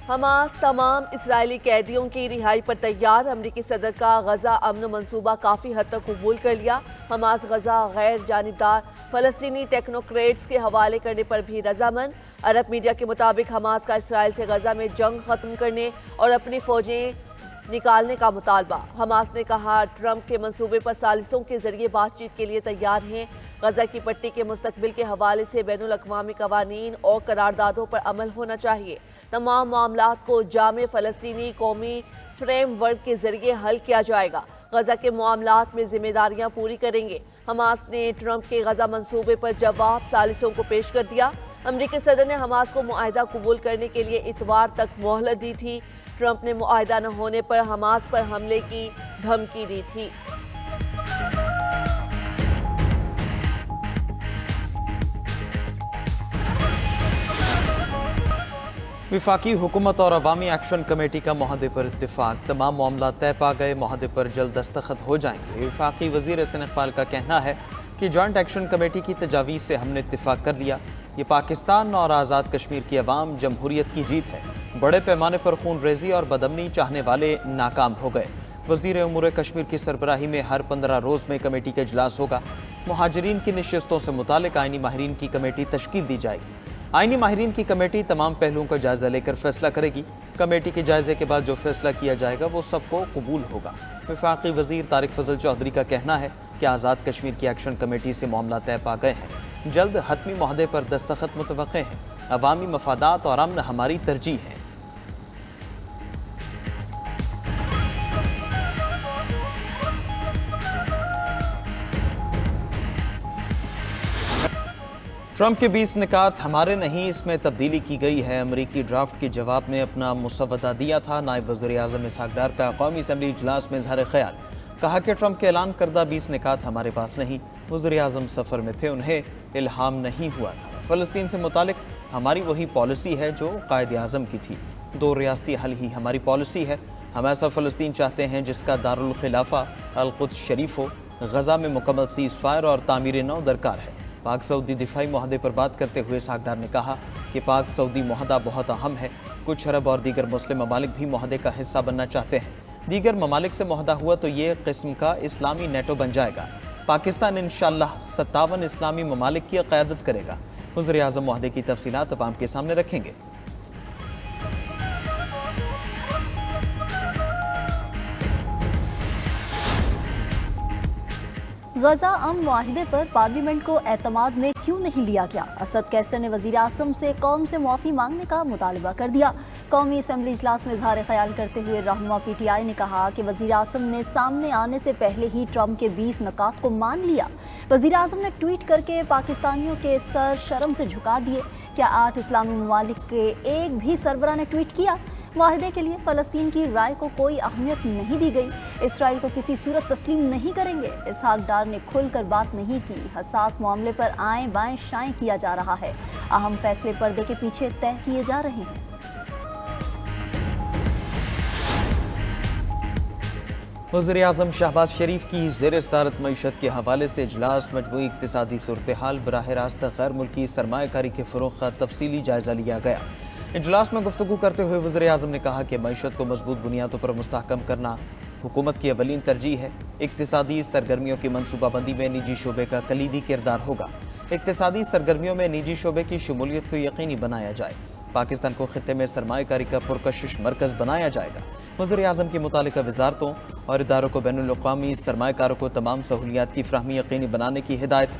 Hamas تمام اسرائیلی قیدیوں کی رہائی پر تیار۔ امریکی صدر کا غزہ امن منصوبہ کافی حد تک قبول کر لیا۔ حماس غزہ غیر جانبدار فلسطینی ٹیکنوکریٹس کے حوالے کرنے پر بھی رضامند۔ عرب میڈیا کے مطابق حماس کا اسرائیل سے غزہ میں جنگ ختم کرنے اور اپنی فوجیں نکالنے کا مطالبہ۔ حماس نے کہا ٹرمپ کے منصوبے پر ثالثوں کے ذریعے بات چیت کے لیے تیار ہیں۔ غزہ کی پٹی کے مستقبل کے حوالے سے بین الاقوامی قوانین اور قراردادوں پر عمل ہونا چاہیے۔ تمام معاملات کو جامع فلسطینی قومی فریم ورک کے ذریعے حل کیا جائے گا۔ غزہ کے معاملات میں ذمہ داریاں پوری کریں گے۔ حماس نے ٹرمپ کے غزہ منصوبے پر جواب ثالثوں کو پیش کر دیا۔ امریکی صدر نے حماس کو معاہدہ قبول کرنے کے لیے اتوار تک مہلت دی تھی۔ ٹرمپ نے معاہدہ نہ ہونے پر حماس پر حملے کی دھمکی دی تھی۔ وفاقی حکومت اور عوامی ایکشن کمیٹی کا معاہدے پر اتفاق۔ تمام معاملات طے پا گئے، معاہدے پر جلد دستخط ہو جائیں گے۔ وفاقی وزیر حسن اقبال کا کہنا ہے کہ جوائنٹ ایکشن کمیٹی کی تجاویز سے ہم نے اتفاق کر لیا۔ یہ پاکستان اور آزاد کشمیر کی عوام جمہوریت کی جیت ہے۔ بڑے پیمانے پر خون ریزی اور بدامنی چاہنے والے ناکام ہو گئے۔ وزیر امور کشمیر کی سربراہی میں ہر 15 روز میں کمیٹی کا اجلاس ہوگا۔ مہاجرین کی نشستوں سے متعلق آئینی ماہرین کی کمیٹی تشکیل دی جائے گی۔ آئینی ماہرین کی کمیٹی تمام پہلوؤں کا جائزہ لے کر فیصلہ کرے گی۔ کمیٹی کے جائزے کے بعد جو فیصلہ کیا جائے گا وہ سب کو قبول ہوگا۔ وفاقی وزیر طارق فضل چودھری کا کہنا ہے کہ آزاد کشمیر کی ایکشن کمیٹی سے معاملہ طے پا گئے ہیں۔ جلد حتمی معاہدے پر دستخط متوقع ہیں۔ عوامی مفادات اور امن ہماری ترجیح ہے۔ ٹرمپ کے 20 نکات ہمارے نہیں، اس میں تبدیلی کی گئی ہے۔ امریکی ڈرافٹ کے جواب میں اپنا مسودہ دیا تھا۔ نائب وزیر اعظم اسحاق ڈار کا قومی اسمبلی اجلاس میں اظہار خیال، کہا کہ ٹرمپ کے اعلان کردہ 20 نکات ہمارے پاس نہیں۔ وزیر اعظم سفر میں تھے، انہیں الہام نہیں ہوا تھا۔ فلسطین سے متعلق ہماری وہی پالیسی ہے جو قائد اعظم کی تھی۔ 2 ریاستی حل ہی ہماری پالیسی ہے۔ ہم ایسا فلسطین چاہتے ہیں جس کا دارالخلافہ القدس شریف ہو۔ غزہ میں مکمل سیز فائر اور تعمیر نو درکار ہے۔ پاک سعودی دفاعی معاہدے پر بات کرتے ہوئے اسحاق ڈار نے کہا کہ پاک سعودی معاہدہ بہت اہم ہے۔ کچھ عرب اور دیگر مسلم ممالک بھی معاہدے کا حصہ بننا چاہتے ہیں۔ دیگر ممالک سے معاہدہ ہوا تو یہ قسم کا اسلامی نیٹو بن جائے گا۔ پاکستان انشاءاللہ 57 اسلامی ممالک کی قیادت کرے گا۔ وزیر اعظم معاہدے کی تفصیلات عوام کے سامنے رکھیں گے۔ غزہ امن معاہدے پر پارلیمنٹ کو اعتماد میں کیوں نہیں لیا گیا؟ اسد کیسر نے وزیر اعظم سے قوم سے معافی مانگنے کا مطالبہ کر دیا۔ قومی اسمبلی اجلاس میں اظہار خیال کرتے ہوئے رہنما پی ٹی آئی نے کہا کہ وزیر اعظم نے سامنے آنے سے پہلے ہی ٹرمپ کے 20 نکات کو مان لیا۔ وزیر اعظم نے ٹویٹ کر کے پاکستانیوں کے سر شرم سے جھکا دیے۔ کیا 8 اسلامی ممالک کے ایک بھی سربراہ نے ٹویٹ کیا؟ معاہدے کے لیے فلسطین کی رائے کو کوئی اہمیت نہیں دی گئی۔ اسرائیل کو کسی صورت تسلیم نہیں کریں گے۔ اسحاق ڈار نے کھل کر بات نہیں کی۔ حساس معاملے پر آئیں بائیں شائیں کیا جا رہا ہے۔ اہم فیصلے پردے کے پیچھے طے کیے جا رہے ہیں۔ وزیر اعظم شہباز شریف کی زیر صدارت معیشت کے حوالے سے اجلاس، مجموعی اقتصادی صورتحال، براہ راست غیر ملکی سرمایہ کاری کے فروغ کا تفصیلی جائزہ لیا گیا۔ اجلاس میں گفتگو کرتے ہوئے وزیر اعظم نے کہا کہ معیشت کو مضبوط بنیادوں پر مستحکم کرنا حکومت کی اولین ترجیح ہے۔ اقتصادی سرگرمیوں کی منصوبہ بندی میں نجی شعبے کا کلیدی کردار ہوگا۔ اقتصادی سرگرمیوں میں نجی شعبے کی شمولیت کو یقینی بنایا جائے۔ پاکستان کو خطے میں سرمایہ کاری کا پرکشش مرکز بنایا جائے گا۔ وزیر اعظم کی متعلقہ وزارتوں اور اداروں کو بین الاقوامی سرمایہ کاروں کو تمام سہولیات کی فراہمی یقینی بنانے کی ہدایت۔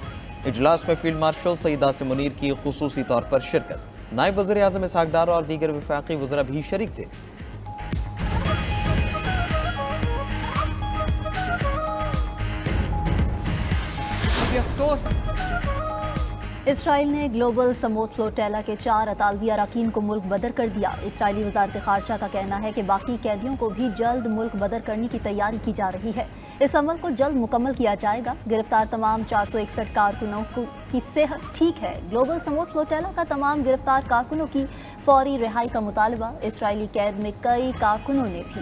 اجلاس میں فیلڈ مارشل سعید عاصم منیر کی خصوصی طور پر شرکت۔ نائب وزیر اعظم اسحاق ڈار اور دیگر وفاقی وزراء بھی شریک تھے۔ اسرائیل نے گلوبل سموت فلوٹیلا کے 4 اطالوی اراکین کو ملک بدر کر دیا۔ اسرائیلی وزارت خارجہ کا کہنا ہے کہ باقی قیدیوں کو بھی جلد ملک بدر کرنے کی تیاری کی جا رہی ہے۔ اس عمل کو جلد مکمل کیا جائے گا۔ گرفتار تمام 461 کارکنوں کی صحت ٹھیک ہے۔ گلوبل سموت فلوٹیلا کا تمام گرفتار کارکنوں کی فوری رہائی کا مطالبہ۔ اسرائیلی قید میں کئی کارکنوں نے بھی